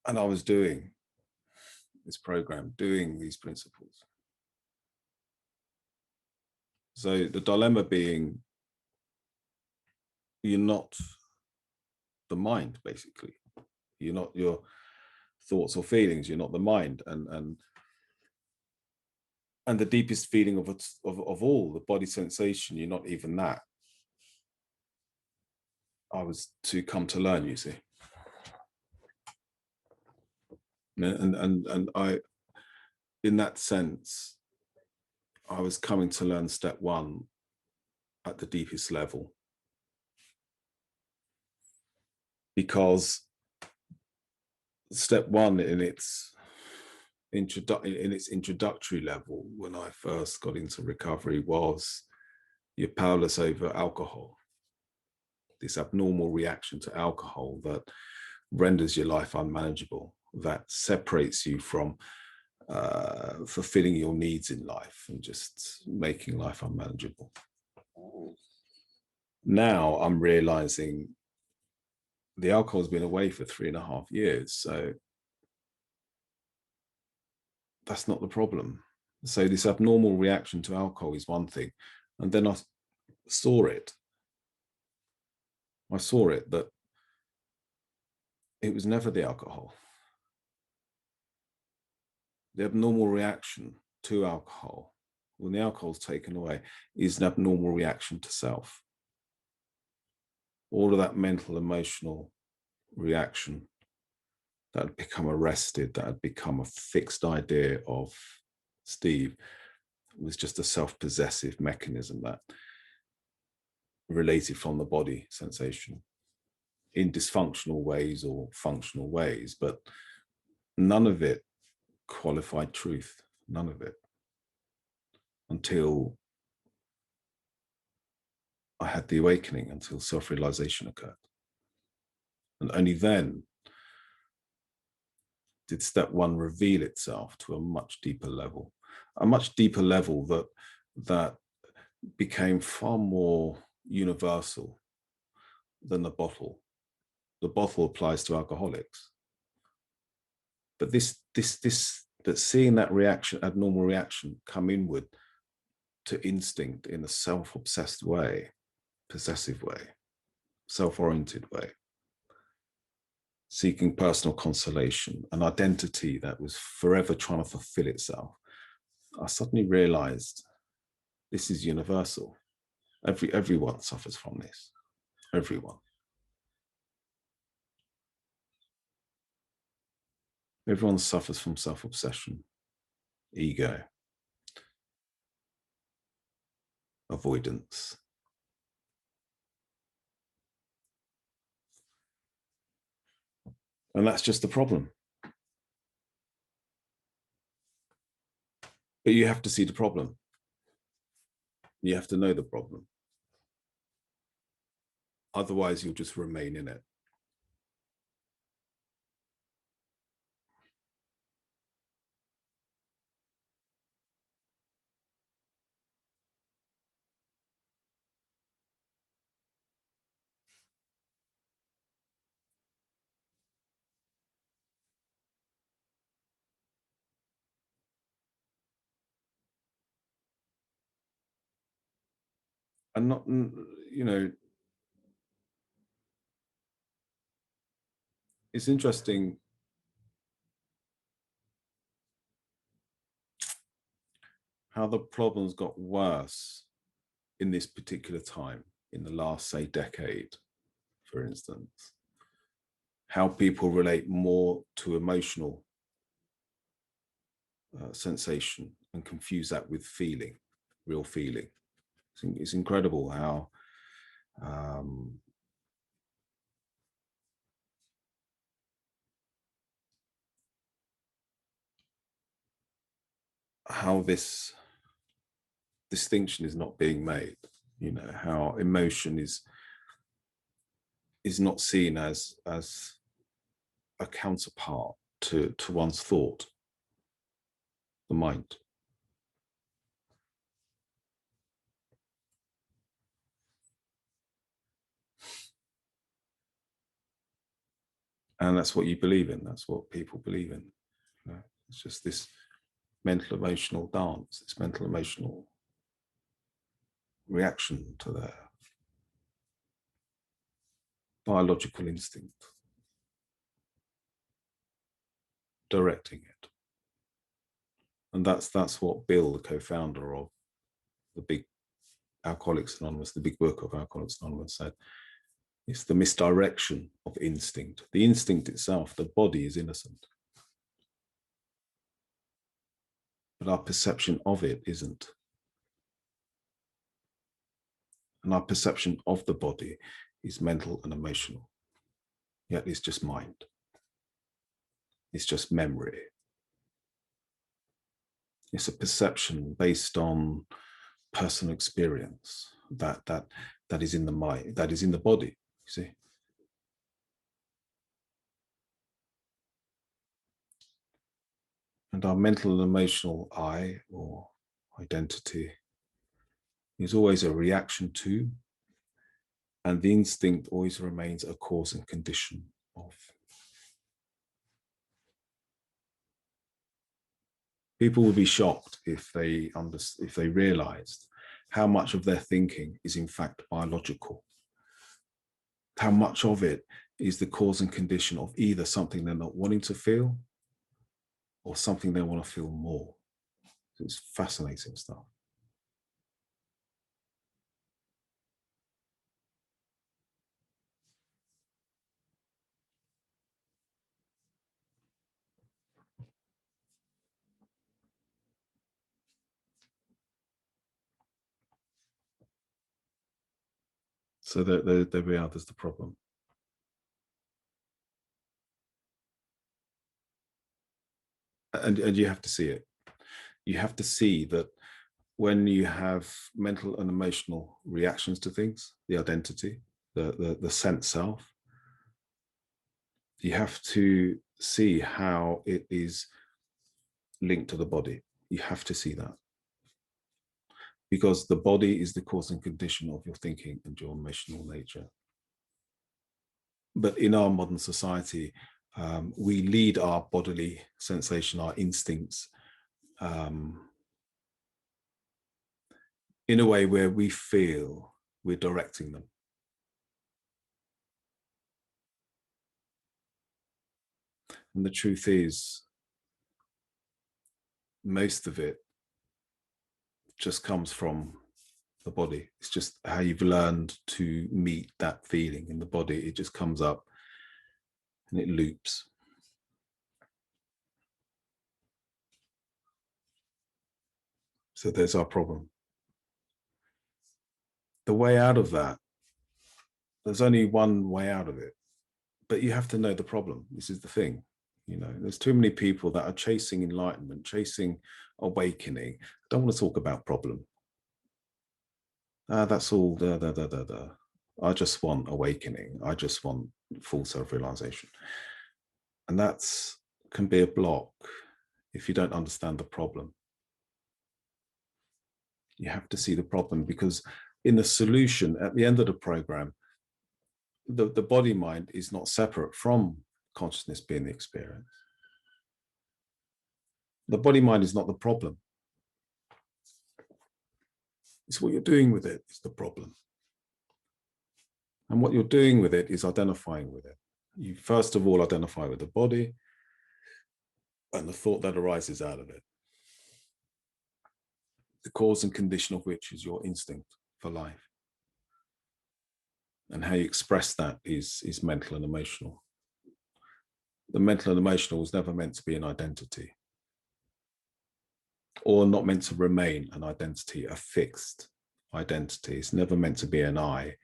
And I was doing this program, doing these principles. So the dilemma being, you're not the mind, basically. You're not your thoughts or feelings. You're not the mind, and the deepest feeling of all, the body sensation. You're not even that. I was to come to learn, you see, and I, in that sense, I was coming to learn step one at the deepest level, because step one in its introductory level, when I first got into recovery, was you're powerless over alcohol. This abnormal reaction to alcohol that renders your life unmanageable, that separates you from fulfilling your needs in life and just making life unmanageable. Now I'm realizing the alcohol's been away for 3.5 years, so that's not the problem. So this abnormal reaction to alcohol is one thing, and then I saw it. I saw it that it was never the alcohol. The abnormal reaction to alcohol, when the alcohol is taken away, is an abnormal reaction to self. All of that mental, emotional reaction that had become arrested, that had become a fixed idea of Steve, was just a self-possessive mechanism that related from the body sensation in dysfunctional ways or functional ways, but none of it qualified truth, none of it, until I had the awakening, until self-realization occurred. And only then did step one reveal itself to a much deeper level that became far more universal than the bottle. The bottle applies to alcoholics, but that seeing that reaction, abnormal reaction, come inward to instinct in a self-obsessed way, possessive way, self-oriented way, seeking personal consolation, an identity that was forever trying to fulfill itself. I suddenly realized this is universal. Everyone suffers from this. Everyone. Everyone suffers from self-obsession, ego, avoidance. And that's just the problem. But you have to see the problem. You have to know the problem. Otherwise, you'll just remain in it. And not, it's interesting how the problems got worse in this particular time, in the last, say, decade, for instance. How people relate more to emotional sensation and confuse that with feeling, real feeling. It's incredible how this distinction is not being made. How emotion is not seen as a counterpart to one's thought, the mind. And that's what you believe in. That's what people believe in. You know, it's just this mental emotional dance, this mental emotional reaction to their biological instinct, directing it. And that's what Bill, the co-founder of the big Alcoholics Anonymous, the big book of Alcoholics Anonymous, said. It's the misdirection of instinct. The instinct itself, the body is innocent, but our perception of it isn't. And our perception of the body is mental and emotional. Yet it's just mind. It's just memory. It's a perception based on personal experience that is in the mind, that is in the body, you see. And our mental and emotional I, or identity, is always a reaction to, and the instinct always remains a cause and condition of. People would be shocked if they realized how much of their thinking is in fact biological, how much of it is the cause and condition of either something they're not wanting to feel or something they want to feel more. It's fascinating stuff. So there we are, there's the problem. And you have to see it. You have to see that when you have mental and emotional reactions to things, the identity, the sense self, you have to see how it is linked to the body. You have to see that. Because the body is the cause and condition of your thinking and your emotional nature. But in our modern society, we lead our bodily sensation, our instincts, in a way where we feel we're directing them. And the truth is, most of it just comes from the body. It's just how you've learned to meet that feeling in the body. It just comes up and it loops. So there's our problem. The way out of that, there's only one way out of it, but you have to know the problem. This is the thing. You know, there's too many people that are chasing enlightenment, chasing awakening. Don't want to talk about problem. That's all. I just want awakening. I just want full self-realization. And that's can be a block if you don't understand the problem. You have to see the problem, because in the solution, at the end of the program, the body mind is not separate from consciousness being the experience. The body mind is not the problem. It's what you're doing with it is the problem. And what you're doing with it is identifying with it. You first of all identify with the body and the thought that arises out of it. The cause and condition of which is your instinct for life. And how you express that is mental and emotional. The mental and emotional was never meant to be an identity, or not meant to remain an identity, a fixed identity. It's never meant to be an I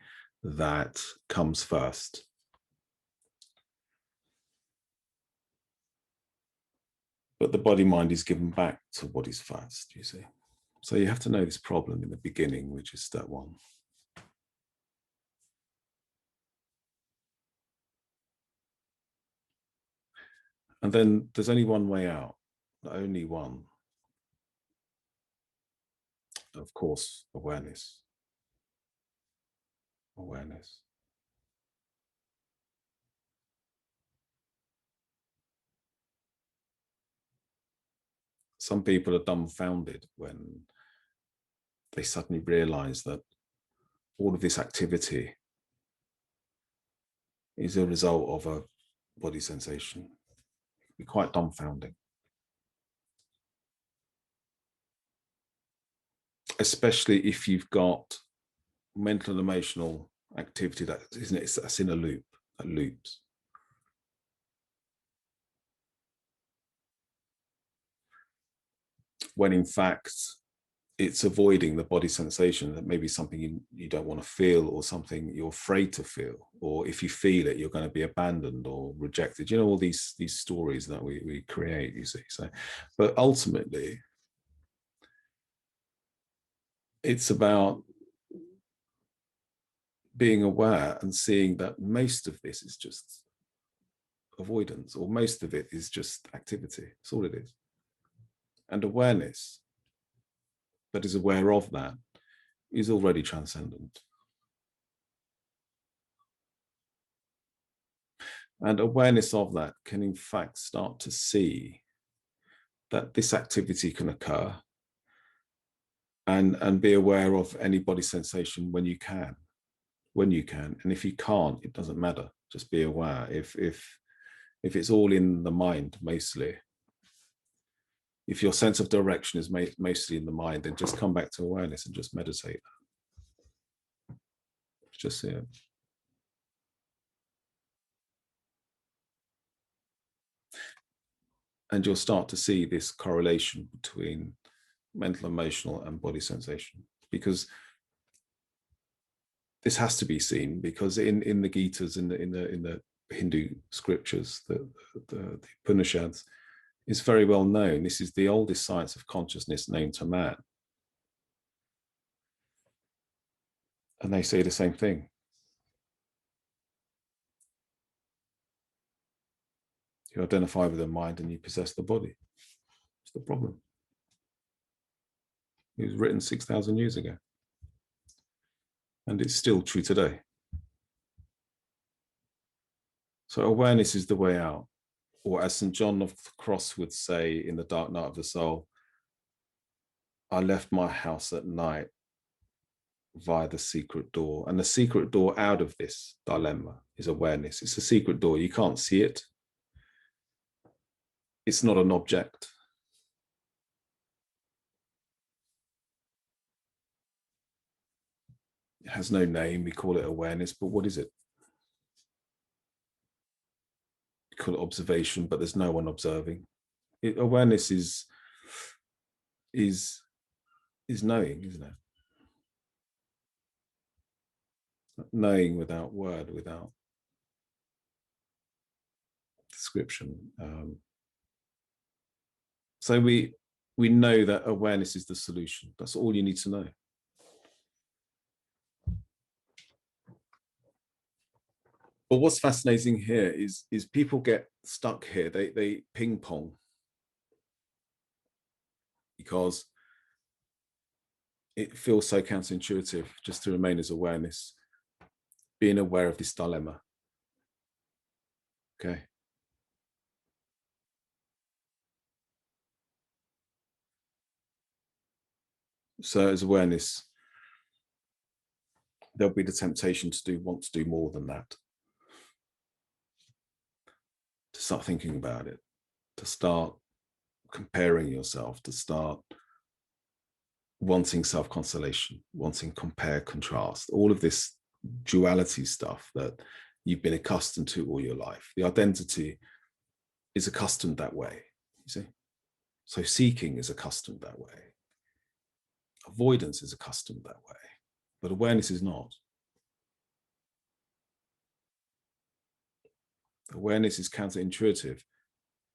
that comes first. But the body mind is given back to what is first, you see. So you have to know this problem in the beginning, which is step one. And then there's only one way out, only one. Of course, awareness. Awareness. some people are dumbfounded when they suddenly realize that all of this activity is a result of a body sensation. It'd be quite dumbfounding. Especially if you've got mental and emotional activity that isn't it, that's in a loop, that loops. When in fact, it's avoiding the body sensation that maybe something you don't want to feel, or something you're afraid to feel, or if you feel it, you're going to be abandoned or rejected. You know, all these stories that we create, you see. So, but ultimately, it's about being aware and seeing that most of this is just avoidance, or most of it is just activity. That's all it is. And awareness that is aware of that is already transcendent. And awareness of that can, in fact, start to see that this activity can occur, and be aware of any body sensation when you can. When you can. And if you can't, it doesn't matter. Just be aware. If it's all in the mind, mostly, if your sense of direction is mostly in the mind, then just come back to awareness and just meditate. Just see it. And you'll start to see this correlation between mental, emotional, and body sensation, because this has to be seen, because in the Gitas, in the Hindu scriptures, the Upanishads, is very well known. This is the oldest science of consciousness known to man. And they say the same thing. You identify with the mind and you possess the body. It's the problem. It was written 6,000 years ago. And it's still true today. So awareness is the way out. Or as St. John of the Cross would say in The Dark Night of the Soul, I left my house at night via the secret door. And the secret door out of this dilemma is awareness. It's a secret door. You can't see it. It's not an object. It has no name. We call it awareness, but what is it? We call it observation, but there's no one observing. Awareness is knowing, isn't it? Knowing without word, without description. So we know that awareness is the solution. That's all you need to know. But what's fascinating here is people get stuck here. They ping pong, because it feels so counterintuitive just to remain as awareness, being aware of this dilemma. Okay. So as awareness, there'll be the temptation to want to do more than that, to start thinking about it, to start comparing yourself, to start wanting self-consolation, wanting compare, contrast, all of this duality stuff that you've been accustomed to all your life. The identity is accustomed that way, you see? So seeking is accustomed that way. Avoidance is accustomed that way, but awareness is not. Awareness is counterintuitive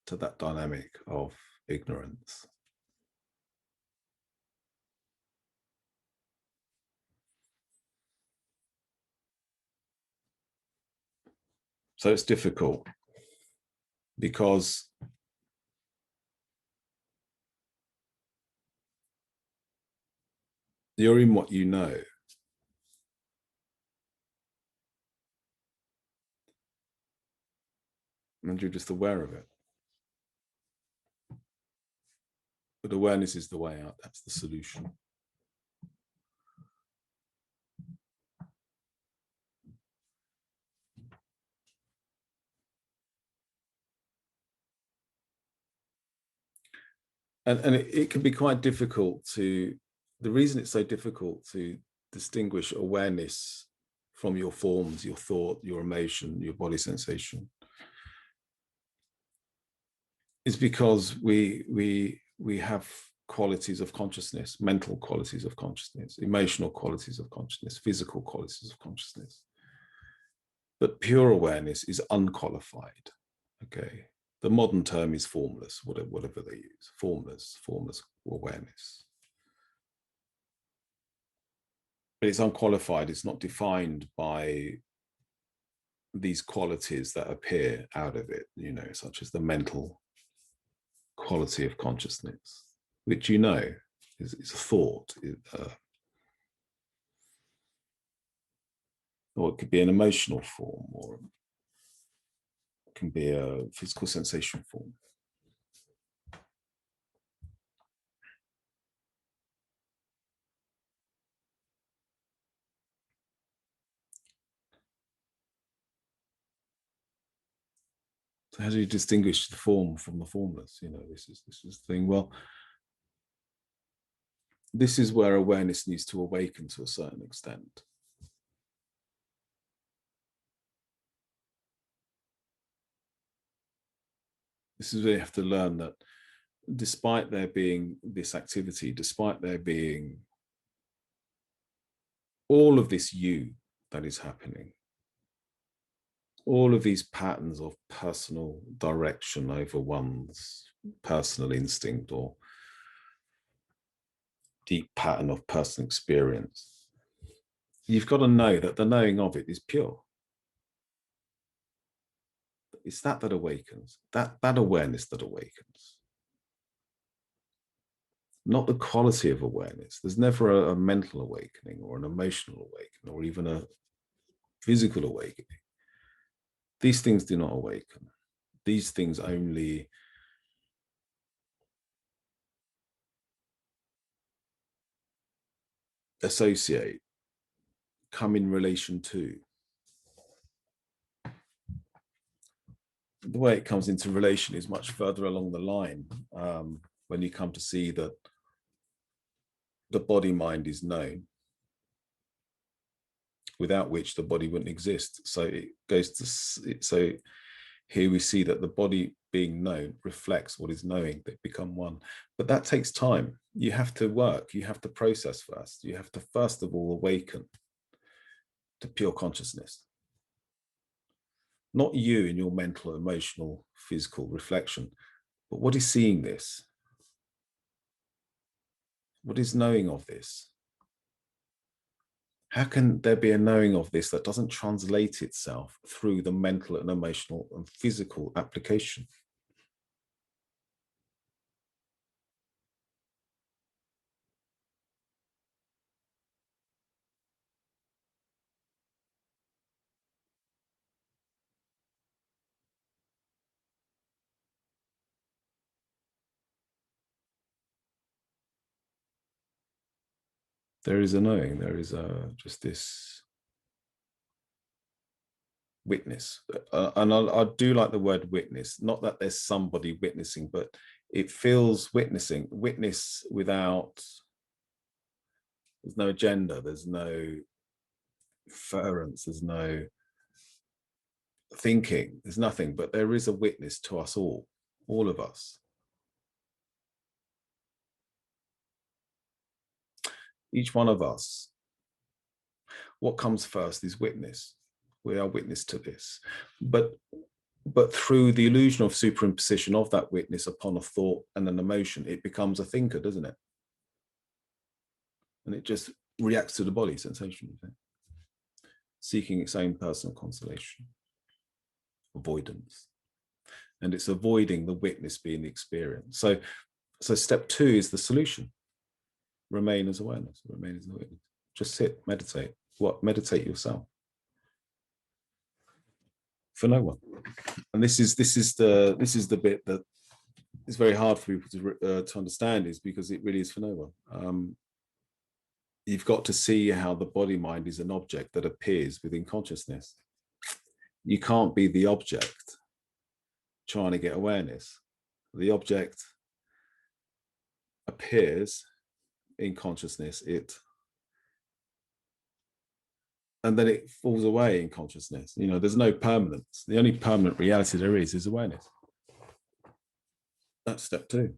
to that dynamic of ignorance. So it's difficult because you're in what you know. And you're just aware of it. But awareness is the way out. That's the solution. And it can be quite difficult to, the reason it's so difficult to distinguish awareness from your forms, your thought, your emotion, your body sensation, is because we have qualities of consciousness, mental qualities of consciousness, emotional qualities of consciousness, physical qualities of consciousness. But pure awareness is unqualified. Okay. The modern term is formless, whatever they use, formless awareness. But it's unqualified. It's not defined by these qualities that appear out of it, you know, such as the mental quality of consciousness, which, you know, is a thought, or it could be an emotional form, or it can be a physical sensation form. So how do you distinguish the form from the formless? You know, this is the thing. Well, this is where awareness needs to awaken to a certain extent. This is where you have to learn that despite there being this activity, despite there being all of this you that is happening, all of these patterns of personal direction over one's personal instinct or deep pattern of personal experience, you've got to know that the knowing of it is pure. It's that awakens, that awareness that awakens. Not the quality of awareness. There's never a mental awakening or an emotional awakening or even a physical awakening. These things do not awaken. These things only associate, come in relation to. The way it comes into relation is much further along the line, when you come to see that the body mind is known, without which the body wouldn't exist. So it goes to, so here we see that the body being known reflects what is knowing, that become one. But that takes time. You have to work, you have to process first. You have to first of all awaken to pure consciousness. Not you in your mental, emotional, physical reflection, but what is seeing this? What is knowing of this? How can there be a knowing of this that doesn't translate itself through the mental and emotional and physical application? There is a knowing, there is just this witness. And I do like the word witness, not that there's somebody witnessing, but it feels witnessing, witness without, there's no agenda, there's no inference, there's no thinking, there's nothing, but there is a witness to us all of us. Each one of us, what comes first is witness. We are witness to this. But through the illusion of superimposition of that witness upon a thought and an emotion, it becomes a thinker, doesn't it? And it just reacts to the body sensation, seeking its own personal consolation, avoidance. And it's avoiding the witness being the experience. So step two is the solution. Remain as awareness, remain as awareness. Just sit, meditate. What? Meditate yourself. For no one. And this is the bit that is very hard for people to understand is because it really is for no one. You've got to see how the body mind is an object that appears within consciousness. You can't be the object trying to get awareness. The object appears in consciousness, and then it falls away in consciousness. There's no permanence. The only permanent reality there is awareness. That's step 2.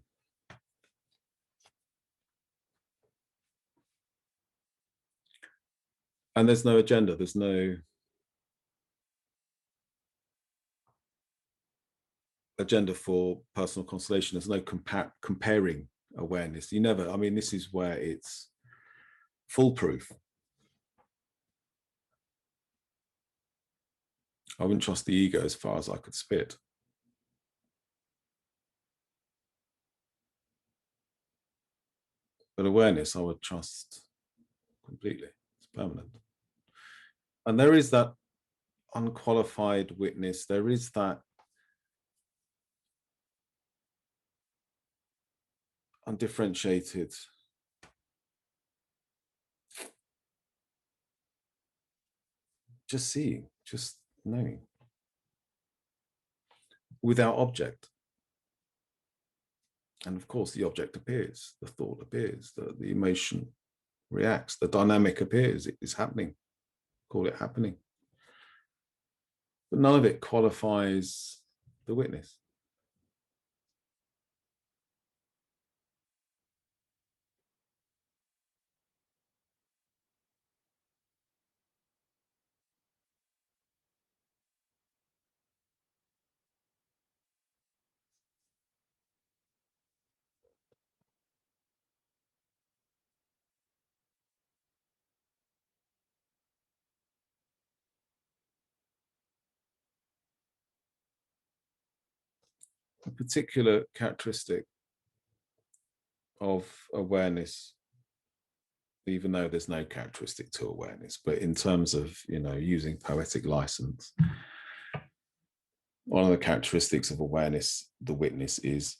And there's no agenda. There's no agenda for personal consolation. There's no comparing awareness. You never, this is where it's foolproof. I wouldn't trust the ego as far as I could spit. But awareness, I would trust completely. It's permanent. And there is that unqualified witness. There is that undifferentiated just seeing, just knowing, without object. And of course, the object appears, the thought appears, the emotion reacts, the dynamic appears, it is happening. Call it happening. But none of it qualifies the witness. A particular characteristic of awareness, even though there's no characteristic to awareness, but in terms of, using poetic license, one of the characteristics of awareness, the witness, is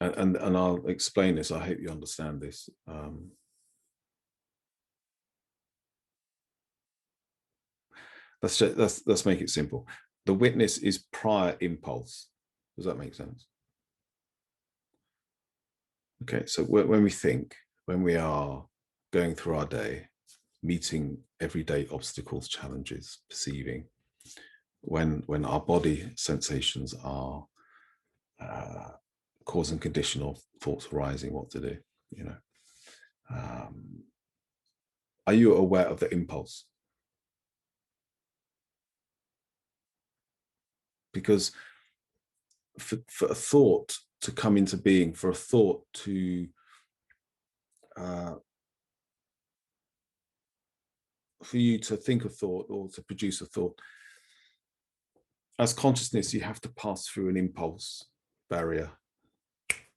and I'll explain this. I hope you understand this. Let's make it simple. The witness is prior impulse. Does that make sense? Okay, so when we think, when we are going through our day, meeting everyday obstacles, challenges, perceiving, when our body sensations are cause and conditional, thoughts arising, what to do, are you aware of the impulse? Because for a thought to come into being, for a thought to for you to think a thought or to produce a thought, as consciousness, you have to pass through an impulse barrier.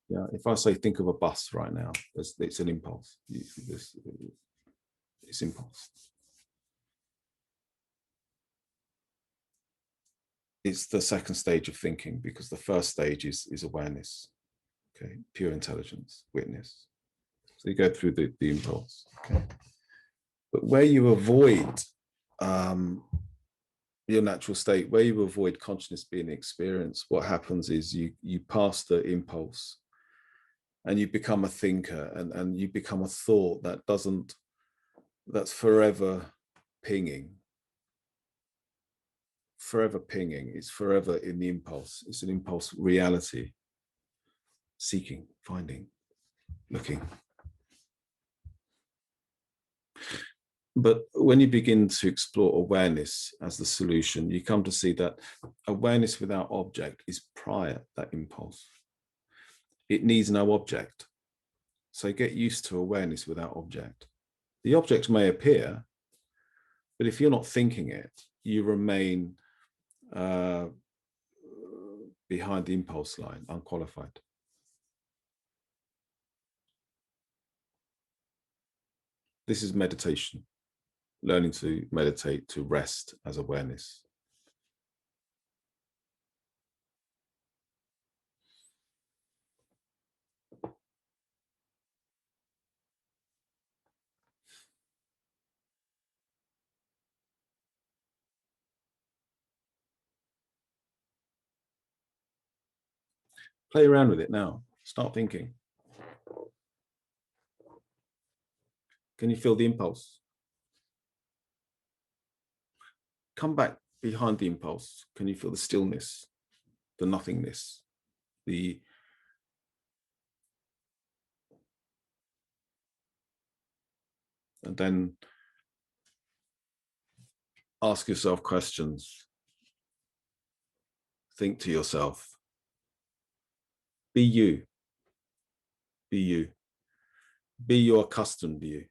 Yeah, if I say think of a bus right now, it's an impulse. It's impulse. It's the second stage of thinking, because the first stage is awareness. Okay, pure intelligence, witness. So you go through the impulse. Okay, but where you avoid your natural state, where you avoid consciousness being experienced, what happens is you pass the impulse and you become a thinker, and you become a thought that's forever pinging. It's forever in the impulse. It's an impulse reality, seeking, finding, looking. But when you begin to explore awareness as the solution, you come to see that awareness without object is prior that impulse. It needs no object. So get used to awareness without object. The object may appear, but if you're not thinking it, you remain behind the impulse line, unqualified. This is meditation, learning to meditate, to rest as awareness. Play around with it now. Start thinking. Can you feel the impulse? Come back behind the impulse. Can you feel the stillness, the nothingness, the and then ask yourself questions. Think to yourself, be you, be you, be your accustomed you.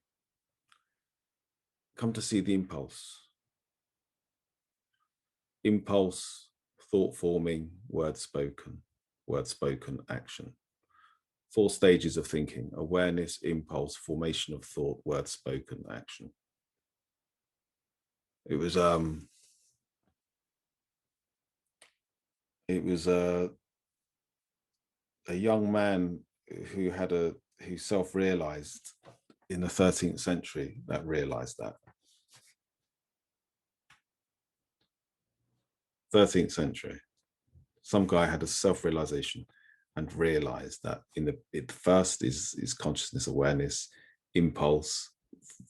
Come to see the impulse. Impulse, thought forming, word spoken, action. 4 stages of thinking: awareness, impulse, formation of thought, word spoken, action. It was a young man who self-realized in the 13th century that realized that. 13th century, some guy had a self-realization and realized that it first is consciousness, awareness, impulse,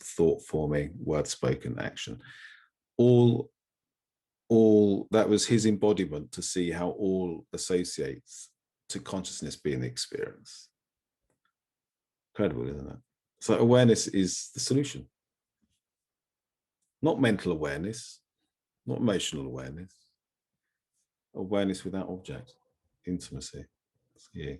thought forming, word spoken, action. All that was his embodiment to see how all associates to consciousness being experienced. Incredible, isn't it? So awareness is the solution. Not mental awareness, not emotional awareness. Awareness without object, intimacy. Yeah.